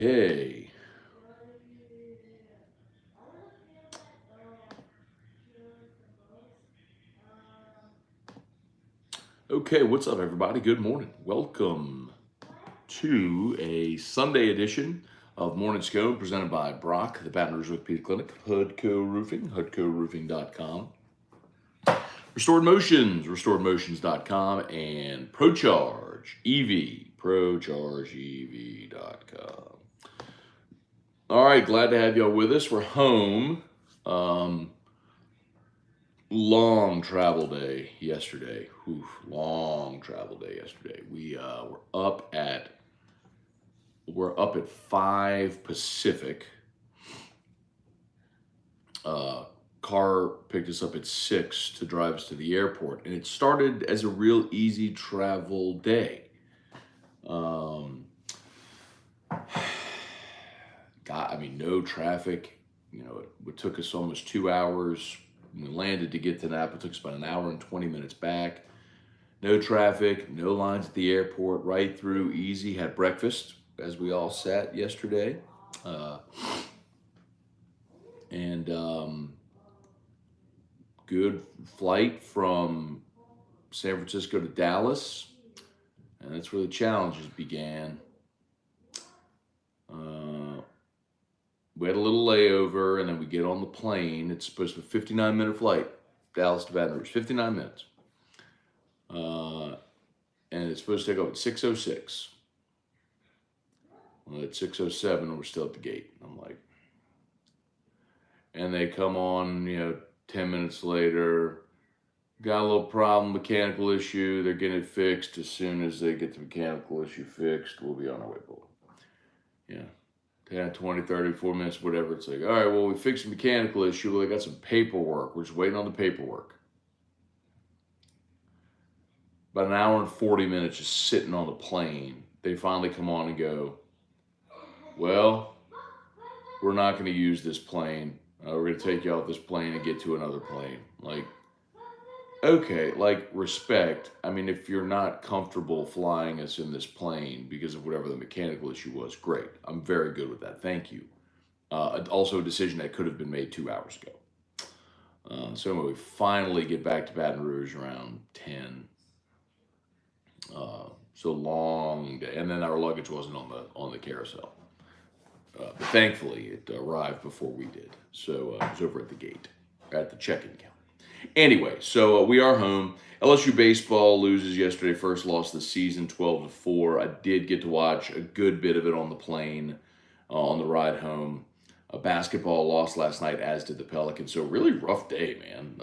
Hey. Okay, what's up, everybody? Good morning. Welcome to a Sunday edition of Morning Scone presented by Brock, the Baton Rouge Orthopedic Clinic, Hoodco Roofing, hoodcoroofing.com, restoredmotions.com, and ProCharge EV, ProChargeEV.com. All right, glad to have y'all with us. We're home. Long travel day yesterday. Long travel day yesterday. We're up at 5 Pacific. Car picked us up at 6 to drive us to the airport, and it started as a real easy travel day. No traffic. It took us almost 2 hours. We landed to get to Napa. It took us about an hour and 20 minutes back. No traffic, no lines at the airport, right through, easy. Had breakfast as we all sat yesterday. And good flight from San Francisco to Dallas. And that's where the challenges began. We had a little layover, and then we get on the plane. It's supposed to be a 59-minute flight, Dallas to Baton Rouge, 59 minutes. And it's supposed to take off at 6:06. Well, at 6:07, we're still at the gate. I'm like, and they come on, 10 minutes later, got a little problem, mechanical issue. They're getting it fixed. As soon as they get the mechanical issue fixed, we'll be on our way forward. 10, 20, 30, 4 minutes, whatever. It's like, all right, well, we fixed the mechanical issue. Well, they got some paperwork. We're just waiting on the paperwork. About an hour and 40 minutes just sitting on the plane. They finally come on and go, well, we're not going to use this plane. We're going to take you off this plane and get to another plane. Like, okay, respect. If you're not comfortable flying us in this plane because of whatever the mechanical issue was, great. I'm very good with that. Thank you. Also a decision that could have been made 2 hours ago. So anyway, we finally get back to Baton Rouge around 10. So long day. And then our luggage wasn't on the carousel. But thankfully, it arrived before we did. So it was over at the gate, at the check-in counter. Anyway, so we are home. LSU baseball loses yesterday, first loss of the season, 12-4. I did get to watch a good bit of it on the plane on the ride home. Basketball lost last night, as did the Pelicans. So really rough day, man.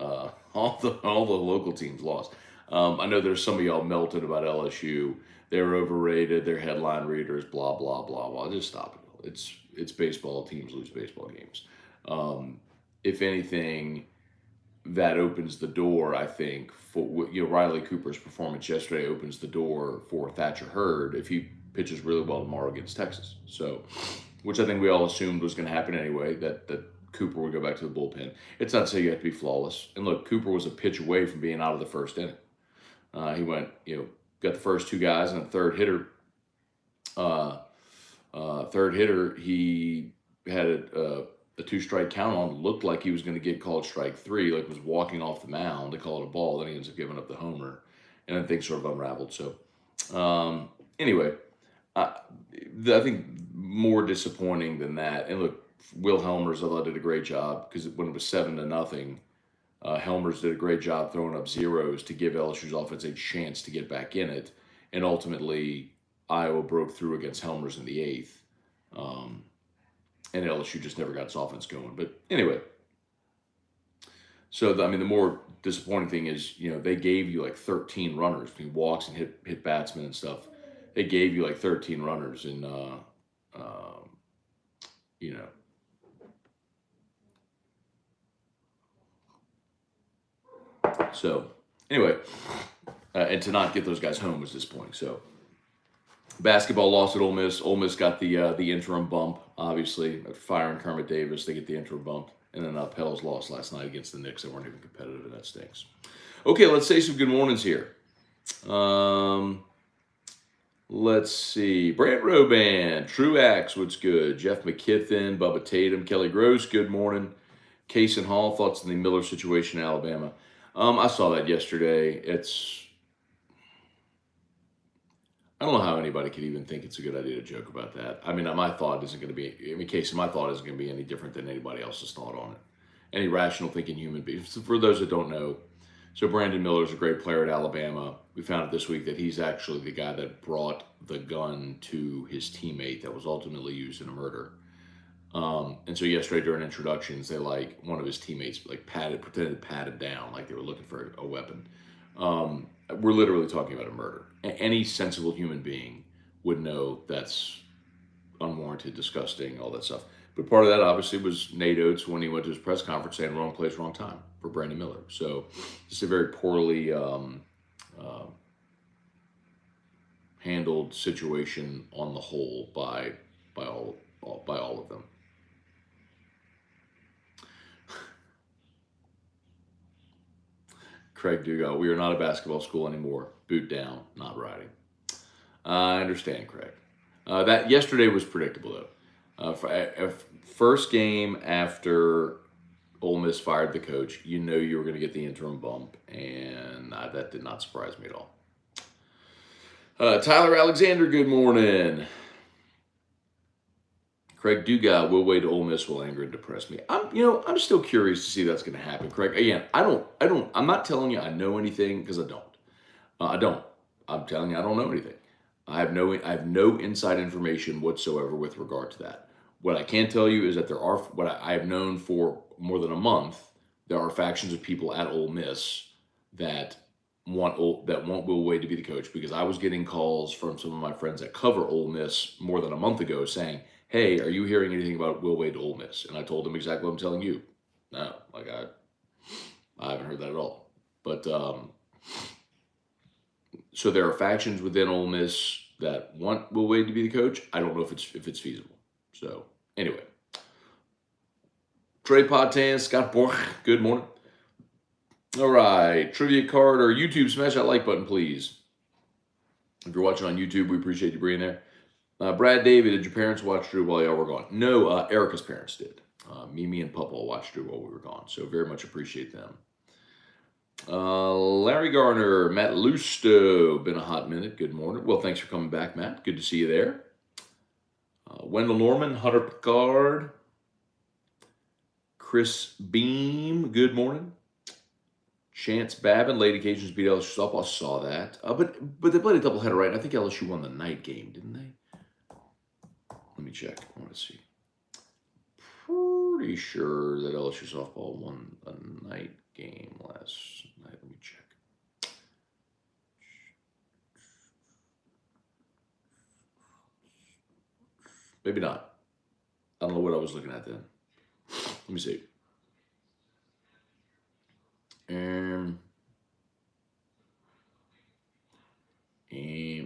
All the local teams lost. I know there's some of y'all melted about LSU. They're overrated. They're headline readers. Blah blah blah blah. Just stop it. It's baseball. Teams lose baseball games. If anything, that opens the door, I think, for Riley Cooper's performance yesterday opens the door for Thatcher Hurd if he pitches really well tomorrow against Texas. So, which I think we all assumed was going to happen anyway, that Cooper would go back to the bullpen. It's not to say you have to be flawless. And look, Cooper was a pitch away from being out of the first inning. He went, got the first two guys and a third hitter. He had a 2-strike count on, looked like he was going to get called strike 3, like was walking off the mound. They call it a ball. Then he ends up giving up the homer, and then things sort of unraveled. So, anyway, I think more disappointing than that. And look, Will Helmers, I thought, did a great job because when it was 7-0, Helmers did a great job throwing up zeros to give LSU's offense a chance to get back in it, and ultimately Iowa broke through against Helmers in the 8th. And LSU just never got its offense going. But anyway, so the more disappointing thing is, they gave you like 13 runners between walks and hit batsmen and stuff. They gave you like 13 runners, and So anyway, and to not get those guys home was disappointing. So. Basketball lost at Ole Miss. Ole Miss got the interim bump, obviously. Firing Kermit Davis, they get the interim bump. And then Pels lost last night against the Knicks. They weren't even competitive, and that stinks. Okay, let's say some good mornings here. Let's see. Brant Roban, Truax, what's good? Jeff McKithen, Bubba Tatum, Kelly Gross, good morning. Case and Hall, thoughts on the Miller situation in Alabama? I saw that yesterday. I don't know how anybody could even think it's a good idea to joke about that. I mean, my thought isn't going to be, Casey, my thought isn't going to be any different than anybody else's thought on it. Any rational thinking human being. For those that don't know, so Brandon Miller is a great player at Alabama. We found out this week that he's actually the guy that brought the gun to his teammate that was ultimately used in a murder. And so yesterday during introductions, one of his teammates pretended to pat him down like they were looking for a weapon. We're literally talking about a murder. Any sensible human being would know that's unwarranted, disgusting, all that stuff. But part of that obviously was Nate Oates when he went to his press conference saying wrong place, wrong time for Brandon Miller. So it's a very poorly handled situation on the whole by all of them. Craig Dugo, we are not a basketball school anymore. Boot down, not riding. I understand, Craig. That yesterday was predictable though. First game after Ole Miss fired the coach, you know you were going to get the interim bump, and that did not surprise me at all. Tyler Alexander, good morning. Craig Dugas will wait. Ole Miss will anger and depress me. I'm still curious to see if that's going to happen, Craig. Again, I'm not telling you I know anything because I don't. I don't. I'm telling you I don't know anything. I have no inside information whatsoever with regard to that. What I can tell you is that there are, what I have known for more than a month, there are factions of people at Ole Miss that want Will Wade to be the coach, because I was getting calls from some of my friends that cover Ole Miss more than a month ago saying, hey, are you hearing anything about Will Wade to Ole Miss? And I told them exactly what I'm telling you. No, I haven't heard that at all. But so there are factions within Ole Miss that want Will Wade to be the coach. I don't know if it's feasible. So anyway, Trey Potan, Scott Borch, good morning. All right, trivia card or YouTube, smash that like button, please. If you're watching on YouTube, we appreciate you being there. Brad David, did your parents watch Drew while y'all were gone? No, Erica's parents did. Mimi and Papa watched Drew while we were gone, so very much appreciate them. Larry Garner, Matt Lusto, been a hot minute. Good morning. Well, thanks for coming back, Matt. Good to see you there. Wendell Norman, Hunter Picard, Chris Beam, good morning. Chance Babin, late occasions beat LSU softball. I saw that. But they played a doubleheader, right? I think LSU won the night game, didn't they? Let me check. I want to see. Pretty sure that LSU softball won a night game last night. Let me check. Maybe not. I don't know what I was looking at then. Let me see.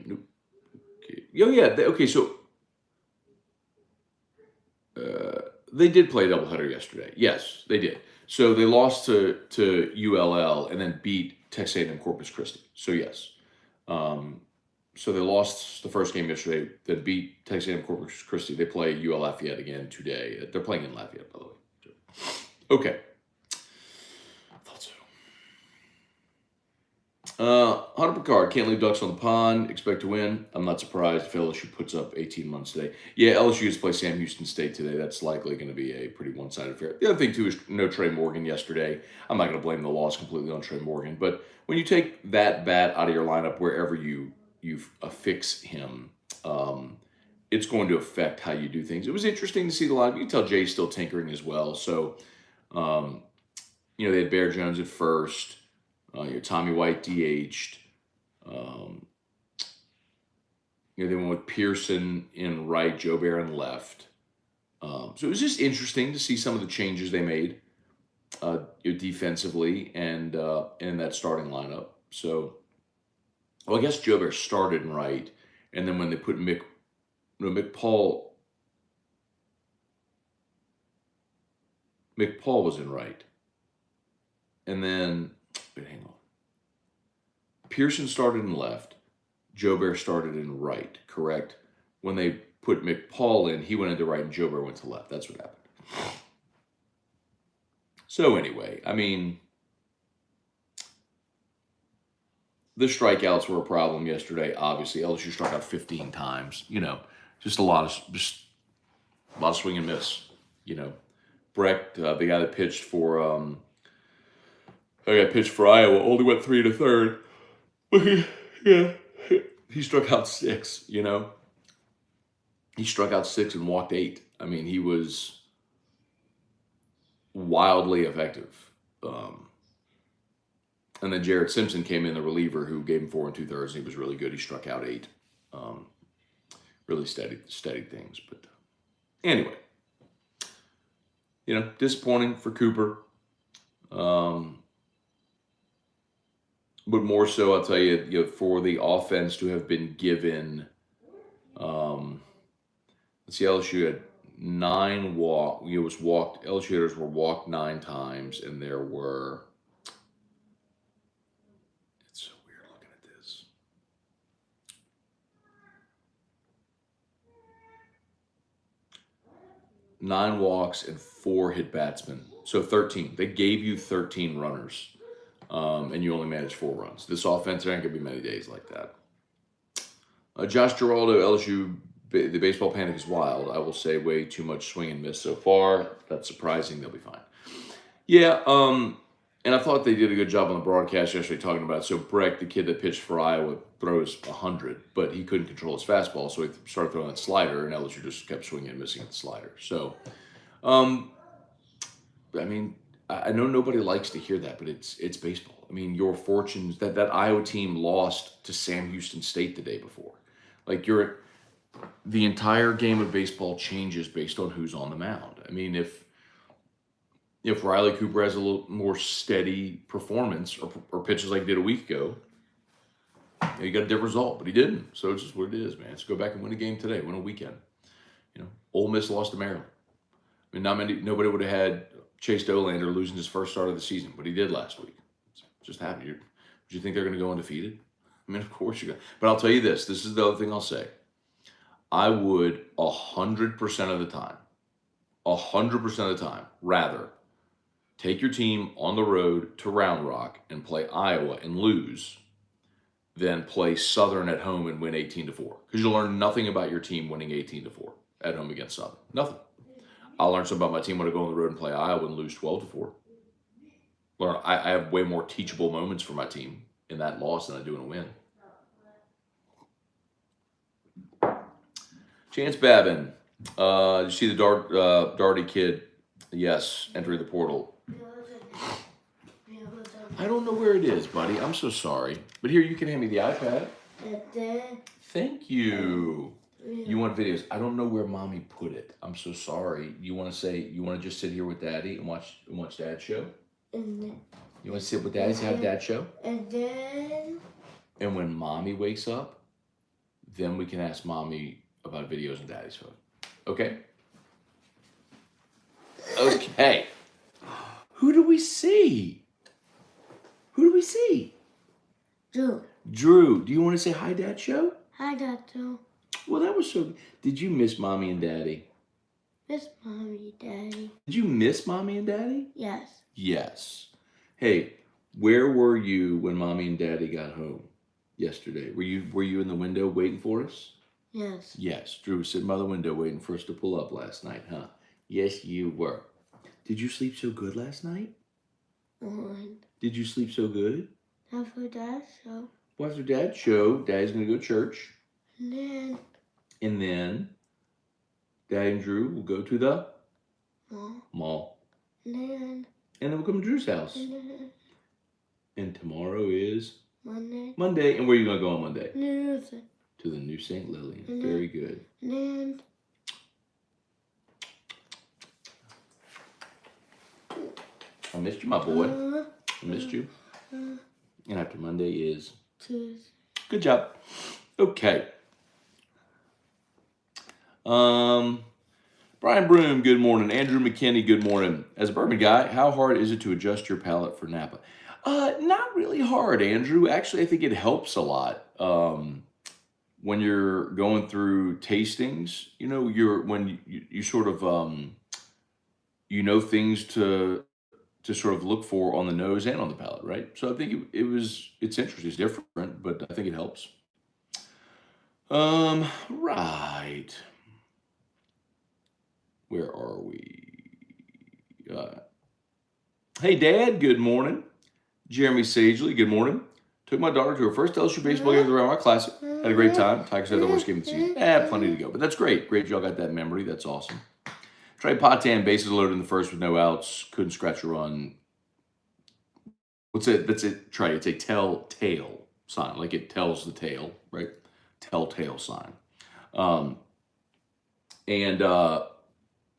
Nope. Okay. Oh yeah. Okay. So they did play a doubleheader yesterday. Yes, they did. So they lost to ULL and then beat Texas A&M Corpus Christi. So yes. So they lost the first game yesterday, then beat Texas A&M Corpus Christi. They play UL Lafayette again today. They're playing in Lafayette, by the way. Okay. Hunter Picard, can't leave ducks on the pond, expect to win. I'm not surprised if LSU puts up 18 months today. Yeah, LSU has played Sam Houston State today. That's likely going to be a pretty one-sided affair. The other thing, too, is no Trey Morgan yesterday. I'm not going to blame the loss completely on Trey Morgan, but when you take that bat out of your lineup wherever you affix him, it's going to affect how you do things. It was interesting to see the lineup. You can tell Jay's still tinkering as well. So, they had Bear Jones at first. Tommy White DH'd. They went with Pearson in right, Joe Barron left. So it was just interesting to see some of the changes they made defensively and in that starting lineup. So, I guess Joe Barron started in right, and then when they put McPaul was in right, and then. But hang on. Pearson started in left. Joe Bear started in right, correct? When they put McPaul in, he went into right and Joe Bear went to left. That's what happened. So anyway, I mean, the strikeouts were a problem yesterday. Obviously, LSU struck out 15 times. Just a lot of swing and miss. Brecht, the guy that pitched for Iowa, only went 3 to third. Yeah, he struck out 6. He struck out 6 and walked 8. I mean, he was wildly effective. And then Jared Simpson came in, the reliever, who gave him 4 2/3. And he was really good. He struck out 8. Really steady things. But anyway, disappointing for Cooper. But more so, I'll tell you, for the offense to have been given, let's see, LSU had 9 walk. LSU hitters were walked 9 times, and there were. It's so weird looking at this. Nine walks and 4 hit batsmen, so 13. They gave you 13 runners. And you only managed 4 runs. This offense, there ain't going to be many days like that. Josh Giraldo, LSU, the baseball panic is wild. I will say way too much swing and miss so far. That's surprising. They'll be fine. Yeah, and I thought they did a good job on the broadcast yesterday talking about it. So Brecht, the kid that pitched for Iowa, throws 100, but he couldn't control his fastball, so he started throwing that slider, and LSU just kept swinging and missing at the slider. So, I mean, I know nobody likes to hear that, but it's baseball. I mean, your fortunes, that Iowa team lost to Sam Houston State the day before. Like, the entire game of baseball changes based on who's on the mound. I mean, if Riley Cooper has a little more steady performance or pitches like he did a week ago, you got a different result, but he didn't. So it's just what it is, man. Let's go back and win a game today, win a weekend. Ole Miss lost to Maryland. I mean, nobody would have had Chase Dolander losing his first start of the season, but he did last week. It's just happened. Do you think they're going to go undefeated? I mean, of course you got. But I'll tell you this. This is the other thing I'll say. I would 100% of the time, 100% of the time, rather take your team on the road to Round Rock and play Iowa and lose than play Southern at home and win 18-4. Because you'll learn nothing about your team winning 18-4 at home against Southern. Nothing. I'll learn something about my team when I go on the road and play Iowa and lose 12-4. I have way more teachable moments for my team in that loss than I do in a win. Chance Babin. You see the Darty kid? Yes, entering the portal. I don't know where it is, buddy. I'm so sorry. But here, you can hand me the iPad. Thank you. You want videos? I don't know where Mommy put it. I'm so sorry. You want to just sit here with Daddy and watch Dad's show? You want to sit with Daddy and have Dad's show? And when Mommy wakes up, then we can ask Mommy about videos on Daddy's phone. Okay? Okay. Who do we see? Drew. Do you want to say hi, Dad show? Hi, Dad show. Well, that was so. Did you miss Mommy and Daddy? Miss Mommy, Daddy. Did you miss Mommy and Daddy? Yes. Yes. Hey, where were you when Mommy and Daddy got home yesterday? Were you in the window waiting for us? Yes. Yes. Drew was sitting by the window waiting for us to pull up last night, huh? Yes, you were. Did you sleep so good last night? Did you sleep so good? After Dad's show. Well, after Dad's show, Daddy's going to go to church. And then Daddy and Drew will go to the mall. And then we'll come to Drew's house. And tomorrow is Monday. And where are you going to go on Monday? To the New St. Lillian. Very good. And I missed you, my boy. I missed you. And after Monday is Tuesday. Good job. Okay. Brian Broom, good morning. Andrew McKinney, good morning. As a bourbon guy, how hard is it to adjust your palate for Napa? Not really hard, Andrew. Actually, I think it helps a lot. when you're going through tastings, you sort of things to sort of look for on the nose and on the palate, right? So I think it's interesting, it's different, but I think it helps. Right. Where are we? Uh, hey, Dad. Good morning. Jeremy Sagely. Good morning. Took my daughter to her first LSU baseball game of the Round Rock Classic. Had a great time. Tigers had the worst game of the season. Plenty to go, but that's great. Great, y'all got that memory. That's awesome. Trey Potan, bases loaded in the first with no outs. Couldn't scratch a run. What's it? That's it, Trey. It's a telltale sign. Like it tells the tale, right? Telltale sign. And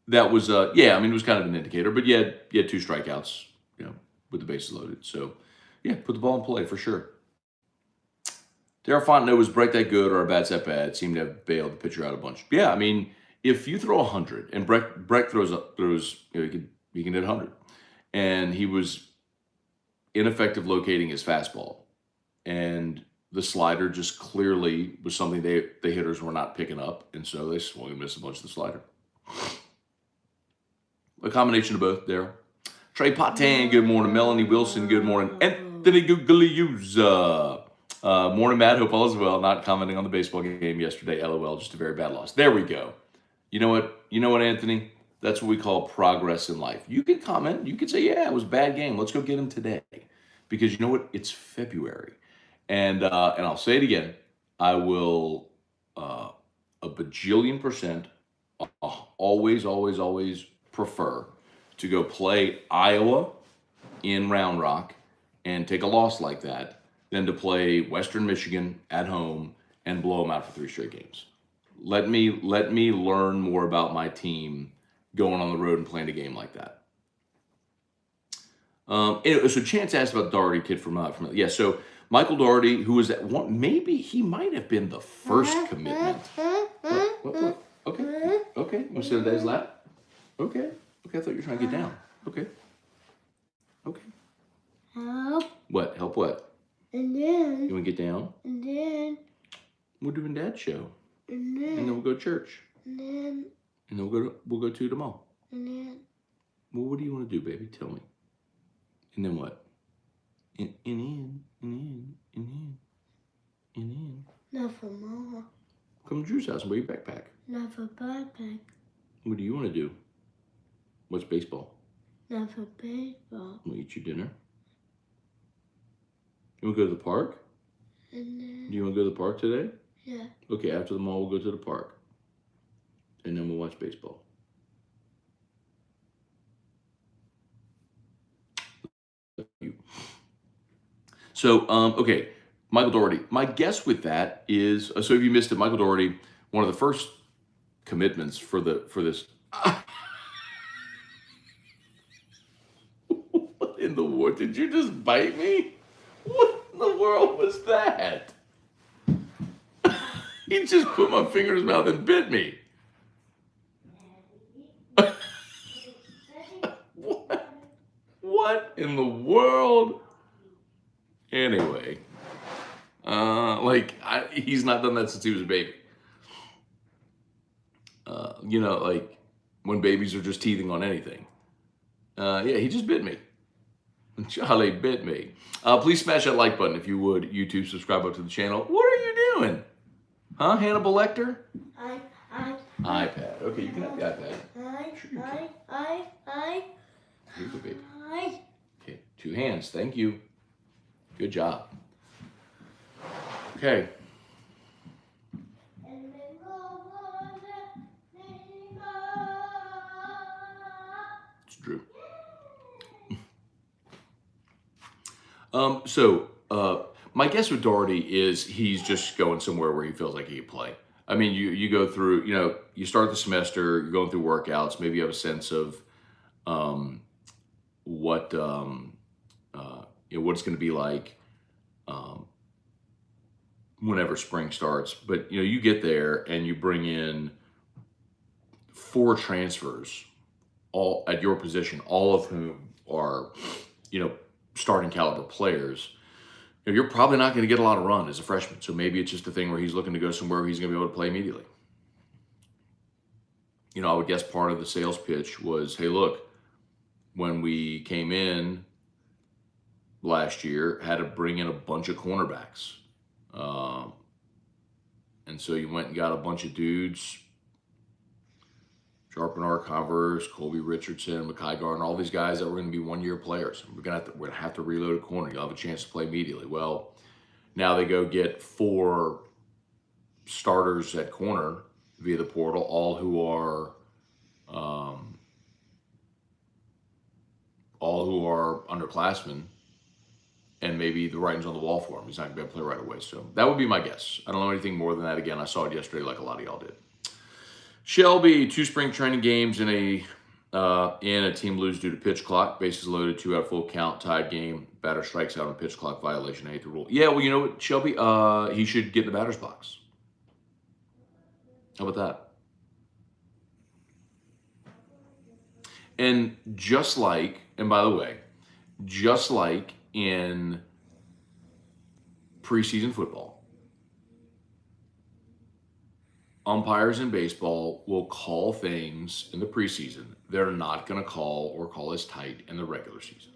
that was, yeah, I mean, it was kind of an indicator, but you had 2 strikeouts, with the bases loaded. So, yeah, put the ball in play for sure. Daryl Fontenot, was Brett that good or our bats that bad? Seemed to have bailed the pitcher out a bunch. Yeah, I mean, if you throw 100 and Brett throws, he can hit 100, and he was ineffective locating his fastball, and the slider just clearly was something the hitters were not picking up, and so they swung and missed a bunch of the slider. A combination of both, Daryl. Trey Potan, good morning. Melanie Wilson, good morning. Anthony Gugliusa. Morning, Matt. Hope all is well. Not commenting on the baseball game yesterday. LOL. Just a very bad loss. There we go. You know what, Anthony? That's what we call progress in life. You can comment. You can say, yeah, it was a bad game. Let's go get him today. Because you know what? It's February. And I'll say it again. I will a bajillion percent always prefer to go play Iowa in Round Rock and take a loss like that than to play Western Michigan at home and blow them out for 3 straight games. Let me learn more about my team going on the road and playing a game like that. So Chance asked about Doherty kid from yeah. So Michael Doherty, who was at one, maybe he might have been the first commitment. What? Okay. You want to sit on Dad's lap? Okay. I thought you were trying to get down. Okay. Help. What? Help what? And then. You want to get down? And then. We're doing Dad's show. And then we'll go to church. And then we'll go to the mall. And then. Well, what do you want to do, baby? Tell me. And then what? In. Not for Mama. Come to Drew's house and wear your backpack. Not for backpack. What do you want to do? What's baseball? Not for baseball. We'll eat your dinner. You want to go to the park? And then. Do you want to go to the park today? Yeah. Okay, after the mall, we'll go to the park. And then we'll watch baseball. So, okay, Michael Doherty. My guess with that is, so if you missed it, Michael Doherty, one of the first commitments for this. What in the world? Did you just bite me? What in the world was that? He just put my finger in his mouth and bit me. What in the world? Anyway, he's not done that since he was a baby. Like when babies are just teething on anything. Yeah, he just bit me. Charlie bit me. Please smash that like button if you would. YouTube, subscribe up to the channel. What are you doing? Huh, Hannibal Lecter? iPad. Okay, you can have the iPad. Here you go, baby. Okay, 2 hands. Thank you. Good job. Okay. It's Drew. My guess with Doherty is he's just going somewhere where he feels like he can play. I mean, you go through, you start the semester, you're going through workouts, maybe you have a sense of what it's going to be like whenever spring starts. But you get there and you bring in 4 transfers, all at your position, all of whom are starting caliber players. You're probably not going to get a lot of run as a freshman. So maybe it's just a thing where he's looking to go somewhere where he's going to be able to play immediately. I would guess part of the sales pitch was, hey, look, when we came in last year, had to bring in a bunch of cornerbacks. And so you went and got a bunch of dudes, Sharpen R. Converse, Colby Richardson, Mekhi Garner, all these guys that were going to be one-year players. We're going to have to reload a corner. You'll have a chance to play immediately. Well, now they go get 4 starters at corner via the portal, all who are underclassmen, and maybe the writing's on the wall for him. He's not going to be able to play right away. So that would be my guess. I don't know anything more than that. Again, I saw it yesterday like a lot of y'all did. Shelby, 2 spring training games in a team lose due to pitch clock. Bases loaded, 2 out full count, tied game. Batter strikes out on pitch clock violation. I hate the rule. Yeah, well, you know what, Shelby? He should get in the batter's box. How about that? And just like, and by the way, just like in preseason football, umpires in baseball will call things in the preseason they're not going to call as tight in the regular season.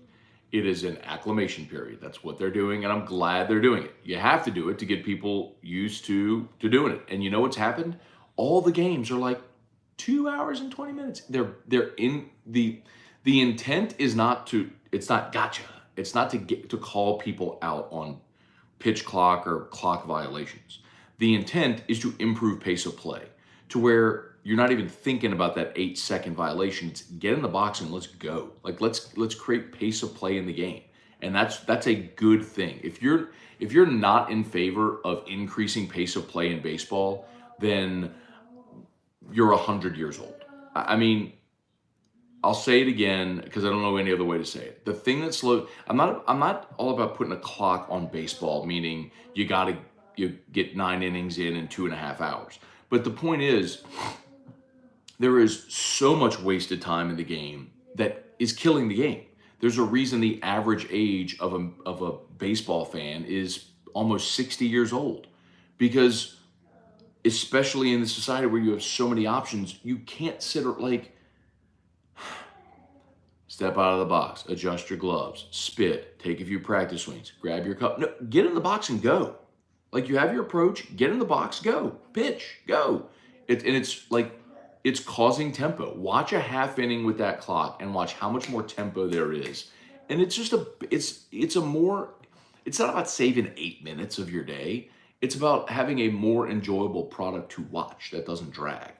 It is an acclimation period. That's what they're doing, and I'm glad they're doing it. You have to do it to get people used to doing it. And you know what's happened? All the games are like 2 hours and 20 minutes. They're in the intent is not to, it's not gotcha. It's not to call people out on pitch clock or clock violations. The intent is to improve pace of play to where you're not even thinking about that 8-second violation. It's get in the box and let's go. Like let's create pace of play in the game. And that's a good thing. If you're not in favor of increasing pace of play in baseball, then you're 100 years old. I mean, I'll say it again because I don't know any other way to say it. The thing that slowed, I'm not all about putting a clock on baseball, meaning you get 9 innings in 2.5 hours. But the point is, there is so much wasted time in the game that is killing the game. There's a reason the average age of a baseball fan is almost 60 years old, because especially in the society where you have so many options, you can't sit step out of the box, adjust your gloves, spit, take a few practice swings, grab your cup. No, get in the box and go. Like, you have your approach, get in the box, go, pitch, go. It's causing tempo. Watch a half inning with that clock and watch how much more tempo there is. And it's just it's not about saving 8 minutes of your day. It's about having a more enjoyable product to watch that doesn't drag.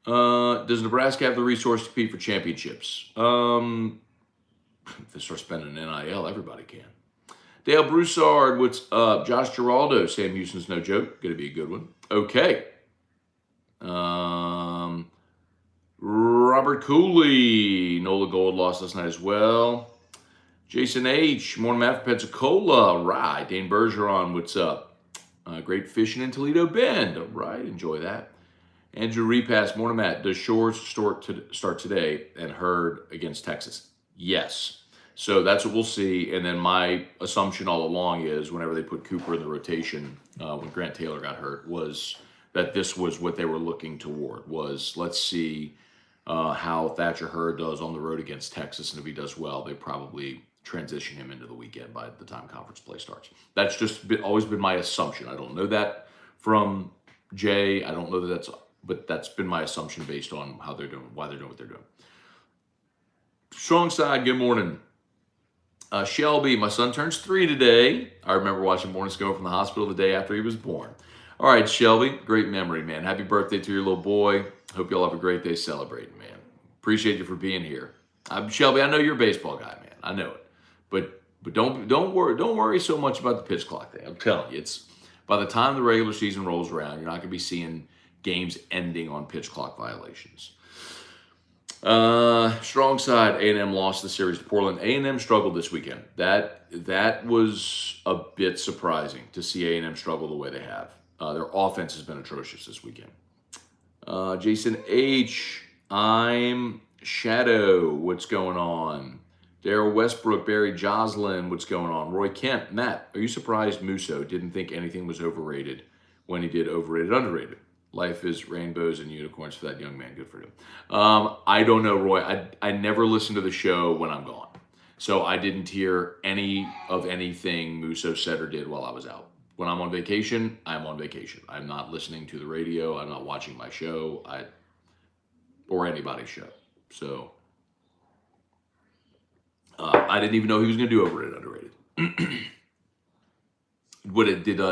Does Nebraska have the resource to compete for championships? If they start spending NIL, everybody can. Dale Broussard, what's up? Josh Giraldo, Sam Houston's no joke. Going to be a good one. Okay. Robert Cooley, Nola Gold lost last night as well. Jason H, morning Matt from Pensacola. Right. Dane Bergeron, what's up? Great fishing in Toledo Bend. All right. Enjoy that. Andrew Repass, morning Matt. Does Shores start today and Hurd against Texas? Yes. So that's what we'll see. And then my assumption all along is whenever they put Cooper in the rotation, when Grant Taylor got hurt, was that this was what they were looking toward, was let's see how Thatcher Hurd does on the road against Texas. And if he does well, they probably transition him into the weekend by the time conference play starts. That's just always been my assumption. I don't know that from Jay. I don't know that but that's been my assumption based on how they're doing, why they're doing what they're doing. Strong side, good morning. Shelby, my son turns 3 today. I remember watching Morning Scone from the hospital the day after he was born. All right, Shelby, great memory, man. Happy birthday to your little boy. Hope you all have a great day celebrating, man. Appreciate you for being here. Shelby, I know you're a baseball guy, man. I know it. But don't worry so much about the pitch clock thing. I'm telling you, it's by the time the regular season rolls around, you're not going to be seeing games ending on pitch clock violations. Strong side, A&M lost the series to Portland. A&M struggled this weekend. That was a bit surprising to see A&M struggle the way they have. Their offense has been atrocious this weekend. Jason H, I'm Shadow. What's going on? Daryl Westbrook, Barry Joslin, what's going on? Roy Kemp, Matt, are you surprised Musso didn't think anything was overrated when he did overrated, underrated? Life is rainbows and unicorns for that young man. Good for him. I don't know, Roy. I never listen to the show when I'm gone. So I didn't hear any of anything Musso said or did while I was out. When I'm on vacation, I'm on vacation. I'm not listening to the radio. I'm not watching my show or anybody's show. So I didn't even know he was going to do overrated, underrated.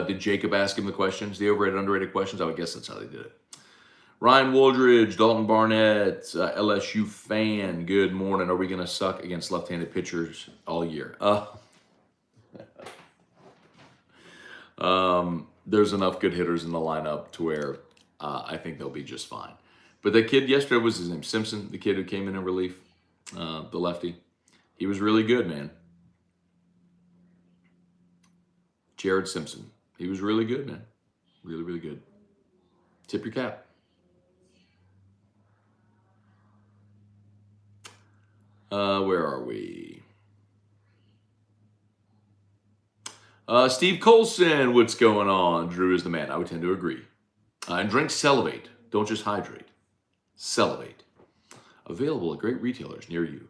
Did Jacob ask him the questions, the overrated, underrated questions? I would guess that's how they did it. Ryan Wooldridge, Dalton Barnett, LSU fan. Good morning. Are we going to suck against left-handed pitchers all year? There's enough good hitters in the lineup to where I think they'll be just fine. But the kid yesterday, was his name Simpson, the kid who came in relief, the lefty. He was really good, man. Jared Simpson. He was really good, man. Really, really good. Tip your cap. Where are we? Steve Colson, what's going on? Drew is the man. I would tend to agree. And drink Celevate. Don't just hydrate. Celevate. Available at great retailers near you.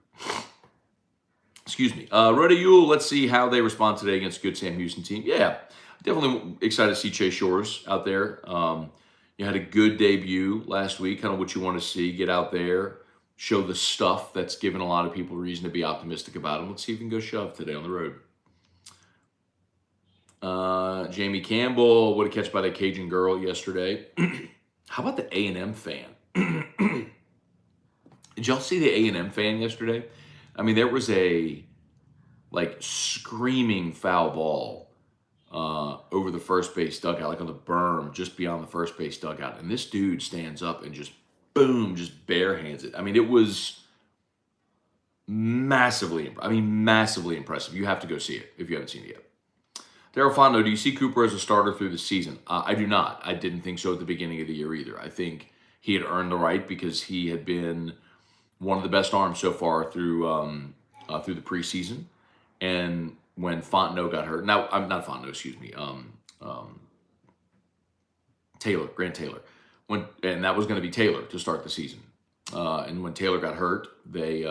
Excuse me. Rhoda Ewell, let's see how they respond today against a good Sam Houston team. Yeah, definitely excited to see Chase Shores out there. You had a good debut last week, kind of what you want to see. Get out there, show the stuff that's given a lot of people reason to be optimistic about him. Let's see if we can go shove today on the road. Jamie Campbell, what a catch by that Cajun girl yesterday. How about the A&M fan? Did y'all see the A&M fan yesterday? I mean, there was a screaming foul ball over the first base dugout, like on the berm, just beyond the first base dugout. And this dude stands up and just, boom, just bare hands it. I mean, it was massively impressive. You have to go see it if you haven't seen it yet. Daryl Fondo, do you see Cooper as a starter through the season? I do not. I didn't think so at the beginning of the year either. I think he had earned the right because he had been one of the best arms so far through the preseason. And when Fontenot got hurt, now I'm not Fontenot, excuse me, Grant Taylor, and that was going to be Taylor to start the season. And when Taylor got hurt, they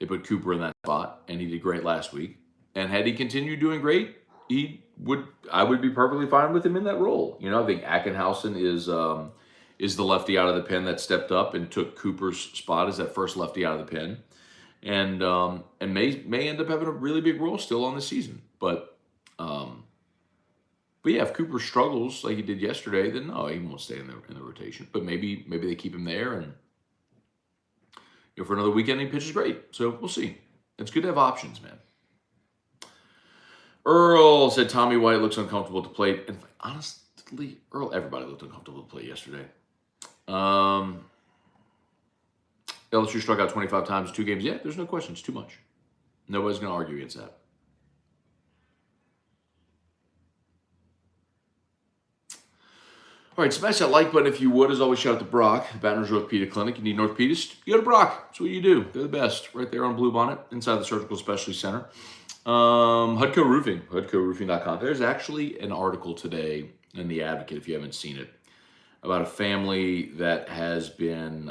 put Cooper in that spot, and he did great last week. And had he continued doing great, I would be perfectly fine with him in that role. You know, I think Ackenhausen is the lefty out of the pen that stepped up and took Cooper's spot as that first lefty out of the pen, and may end up having a really big role still on the season. But yeah, if Cooper struggles like he did yesterday, then no, he won't stay in the rotation. But maybe they keep him there, and for another weekend he pitches great. So we'll see. It's good to have options, man. Earl said Tommy White looks uncomfortable at the plate. And honestly, Earl, everybody looked uncomfortable at the plate yesterday. LSU struck out 25 times in 2 games. Yeah, there's no question. It's too much. Nobody's going to argue against that. All right, smash that like button if you would. As always, shout out to Brock, Baton Rouge Orthopedic Clinic. You need an orthopedist? You go to Brock. That's what you do. They're the best. Right there on Blue Bonnet, inside the Surgical Specialty Center. Hudco Roofing, HudcoRoofing.com. There's actually an article today in The Advocate, if you haven't seen it, about a family that has been,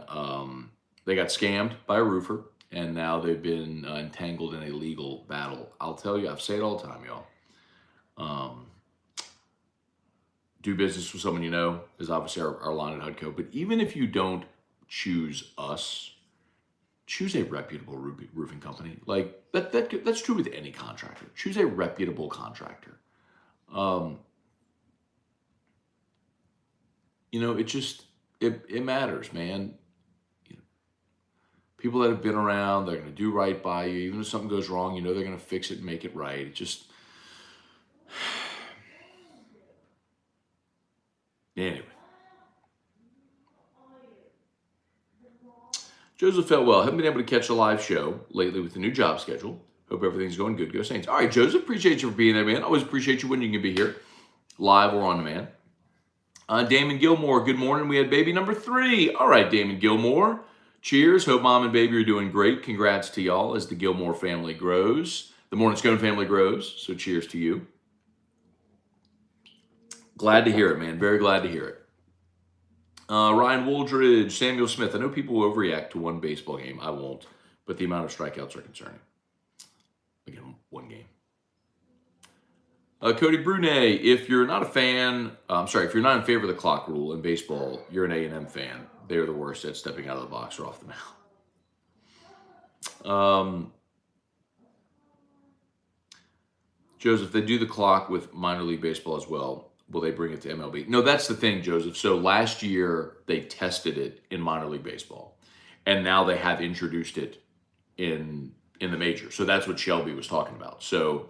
they got scammed by a roofer, and now they've been entangled in a legal battle. I'll tell you, I say it all the time, y'all. Do business with someone you know is obviously our line at Hudco. But even if you don't choose us, choose a reputable roofing company. Like that's true with any contractor. Choose a reputable contractor. It matters, man. People that have been around, they're going to do right by you. Even if something goes wrong, they're going to fix it and make it right. It just anyway. Joseph felt well. Haven't been able to catch a live show lately with the new job schedule. Hope everything's going good. Go Saints. All right, Joseph, appreciate you for being there, man. Always appreciate you when you can be here, live or on demand. Damon Gilmore, good morning. We had baby number 3. All right, Damon Gilmore. Cheers. Hope mom and baby are doing great. Congrats to y'all as the Gilmore family grows. The Morning Scone family grows. So cheers to you. Glad to hear it, man. Very glad to hear it. Ryan Wooldridge, Samuel Smith. I know people will overreact to one baseball game. I won't. But the amount of strikeouts are concerning. Again, one game. Cody Brunet, if you're not a fan, if you're not in favor of the clock rule in baseball, you're an A&M fan. They're the worst at stepping out of the box or off the mound. Joseph, they do the clock with minor league baseball as well. Will they bring it to MLB? No, that's the thing, Joseph. So last year they tested it in minor league baseball, and now they have introduced it in the major. So that's what Shelby was talking about. So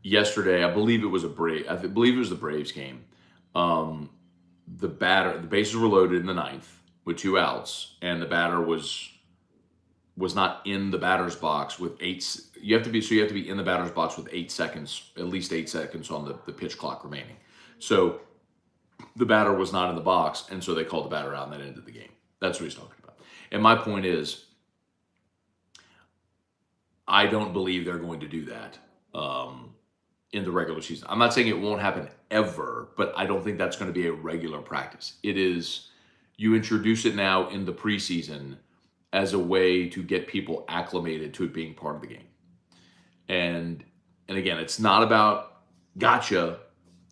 yesterday, I believe it was the Braves game. The bases were loaded in the ninth with 2 outs, and the batter was not in the batter's box with 8. You have to be in the batter's box with 8 seconds, at least 8 seconds on the pitch clock remaining. So the batter was not in the box, and so they called the batter out, and that ended the game. That's what he's talking about. And my point is, I don't believe they're going to do that in the regular season. I'm not saying it won't happen ever, but I don't think that's going to be a regular practice. It is, you introduce it now in the preseason as a way to get people acclimated to it being part of the game. And again, it's not about gotcha.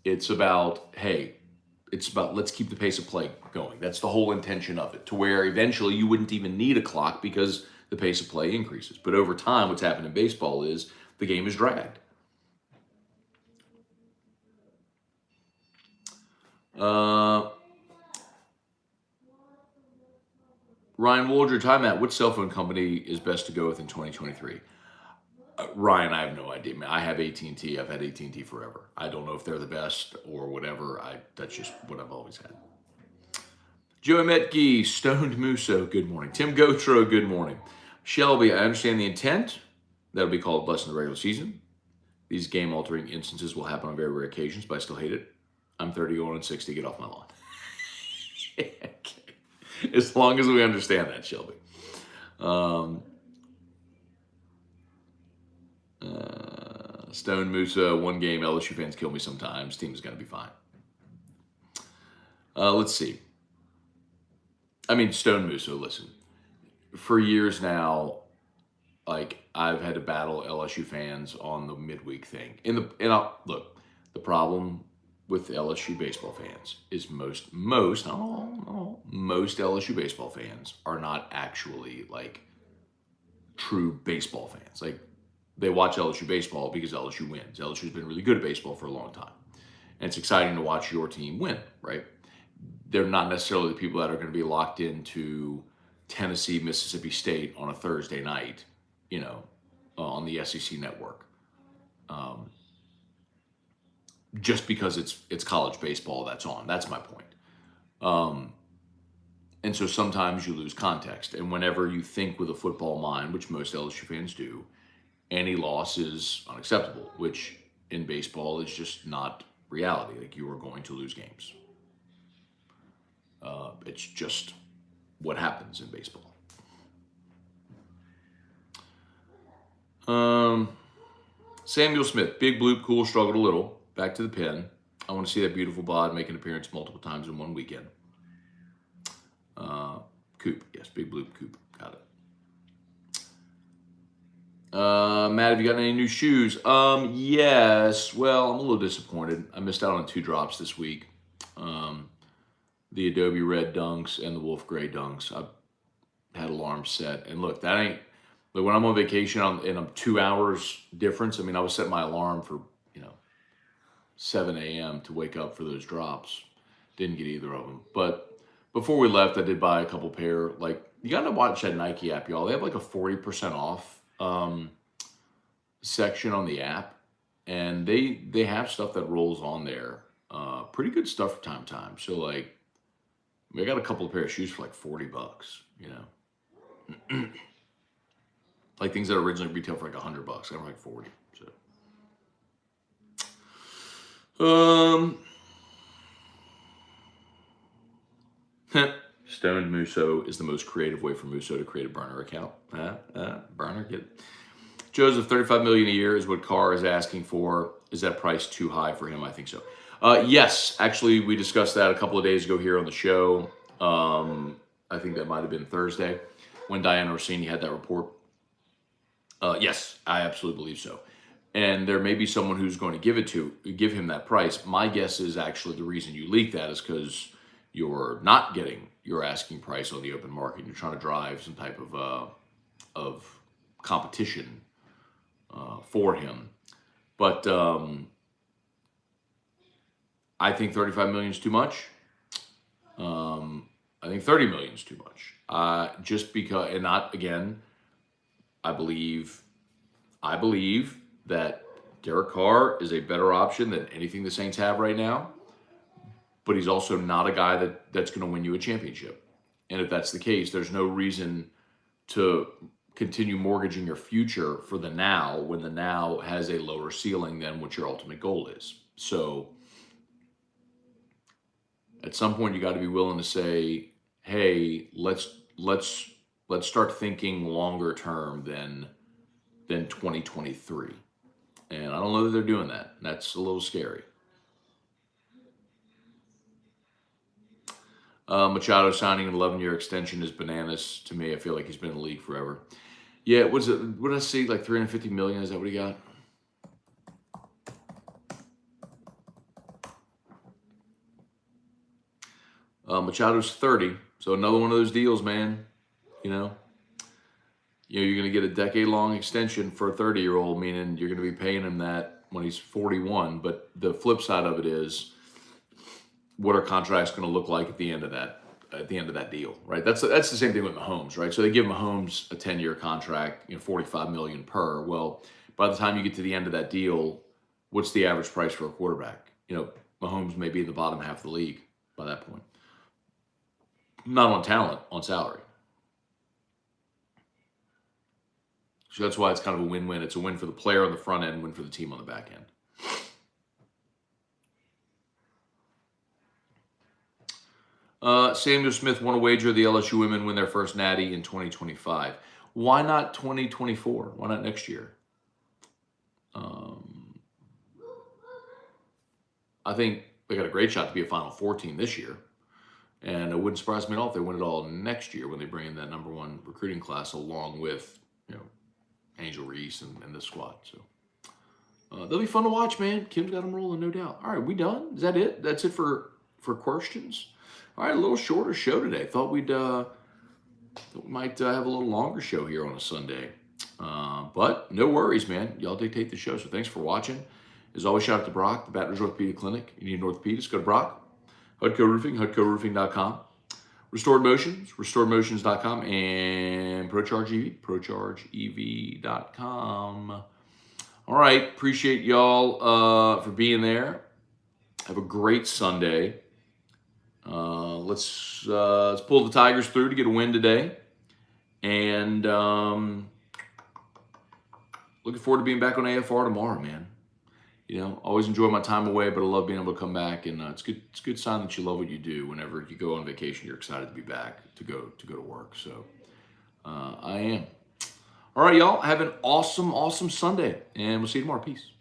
It's about, let's keep the pace of play going. That's the whole intention of it, to where eventually you wouldn't even need a clock because the pace of play increases. But over time, what's happened in baseball is the game is dragged. Ryan Wooldridge, hi Matt. Which cell phone company is best to go with in 2023? Ryan, I have no idea. I have AT&T. I've had AT&T forever. I don't know if they're the best or whatever. That's just what I've always had. Joe Metke, Stoned Muso, good morning. Tim Gotro, good morning. Shelby, I understand the intent. That'll be called less in the regular season. These game-altering instances will happen on very rare occasions, but I still hate it. I'm 30 going on 60. Get off my lawn. Okay. As long as we understand that, Shelby. Stone Musa, one game. LSU fans kill me sometimes. Team's going to be fine. Let's see. Stone Musa, listen. For years now, I've had to battle LSU fans on the midweek thing. Look, the problem with LSU baseball fans is most LSU baseball fans are not actually true baseball fans. They watch LSU baseball because LSU wins. LSU's been really good at baseball for a long time. And it's exciting to watch your team win, right? They're not necessarily the people that are going to be locked into Tennessee, Mississippi State on a Thursday night, on the SEC network. Just because it's college baseball that's on. That's my point. And so sometimes you lose context. And whenever you think with a football mind, which most LSU fans do, any loss is unacceptable, which in baseball is just not reality. You are going to lose games. It's just what happens in baseball. Samuel Smith, big bloop, cool, struggled a little. Back to the pen. I want to see that beautiful bod make an appearance multiple times in one weekend. Coop, yes, big bloop, Coop, got it. Matt, have you got any new shoes? Yes. Well, I'm a little disappointed. I missed out on 2 drops this week. The Adobe Red Dunks and the Wolf Gray Dunks. I've had alarms set. And look, when I'm on vacation and I'm 2 hours difference, I was setting my alarm for, 7 a.m. to wake up for those drops. Didn't get either of them. But before we left, I did buy a couple pair. You got to watch that Nike app, y'all. They have a 40% off section on the app, and they have stuff that rolls on there. Pretty good stuff from time to time. So I got a couple of pair of shoes for $40, things that originally retail for $100. I got them for $40. So Stoned Musso is the most creative way for Musso to create a burner account. Burner, get it. Joseph, $35 million a year is what Carr is asking for. Is that price too high for him? I think so. Yes, actually, we discussed that a couple of days ago here on the show. I think that might have been Thursday when Diana Rossini had that report. Yes, I absolutely believe so. And there may be someone who's going to give him that price. My guess is actually the reason you leak that is because you're not getting your asking price on the open market. You're trying to drive some type of competition for him. But I think 35 million is too much. I think 30 million is too much. Just because, and not again, I believe that Derek Carr is a better option than anything the Saints have right now. But he's also not a guy that's going to win you a championship. And if that's the case, there's no reason to continue mortgaging your future for the now when the now has a lower ceiling than what your ultimate goal is. So at some point you got to be willing to say, hey, let's start thinking longer term than 2023. And I don't know that they're doing that. That's a little scary. Machado signing an 11-year extension is bananas to me. I feel like he's been in the league forever. Yeah, what did I see? Like 350 million? Is that what he got? Machado's 30, so another one of those deals, man. You're going to get a decade-long extension for a 30-year-old, meaning you're going to be paying him that when he's 41. But the flip side of it is, what are contracts going to look like at the end of that deal, right? That's the same thing with Mahomes, right? So they give Mahomes a 10-year contract, $45 million per. Well, by the time you get to the end of that deal, what's the average price for a quarterback? Mahomes may be in the bottom half of the league by that point. Not on talent, on salary. So that's why it's kind of a win-win. It's a win for the player on the front end, win for the team on the back end. Samuel Smith won a wager the LSU women win their first natty in 2025. Why not 2024? Why not next year? I think they got a great shot to be a Final Four team this year. And it wouldn't surprise me at all if they win it all next year when they bring in that number one recruiting class along with, Angel Reese and the squad. So they'll be fun to watch, man. Kim's got them rolling, no doubt. All right, we done? Is that it? That's it for questions? All right, a little shorter show today. Thought we might have a little longer show here on a Sunday. But no worries, man. Y'all dictate the show. So thanks for watching. As always, shout out to Brock, the Baton Rouge Orthopedic Clinic. You need an orthopedist, go to Brock. Hudco Roofing, HudcoRoofing.com. Restored Motions, RestoredMotions.com. And ProCharge EV, ProChargeEV.com. All right, appreciate y'all for being there. Have a great Sunday. Let's pull the Tigers through to get a win today. And looking forward to being back on AFR tomorrow, man. Always enjoy my time away, but I love being able to come back. And it's a good sign that you love what you do. Whenever you go on vacation, you're excited to be back to go to work. So I am. All right, y'all. Have an awesome, awesome Sunday, and we'll see you tomorrow. Peace.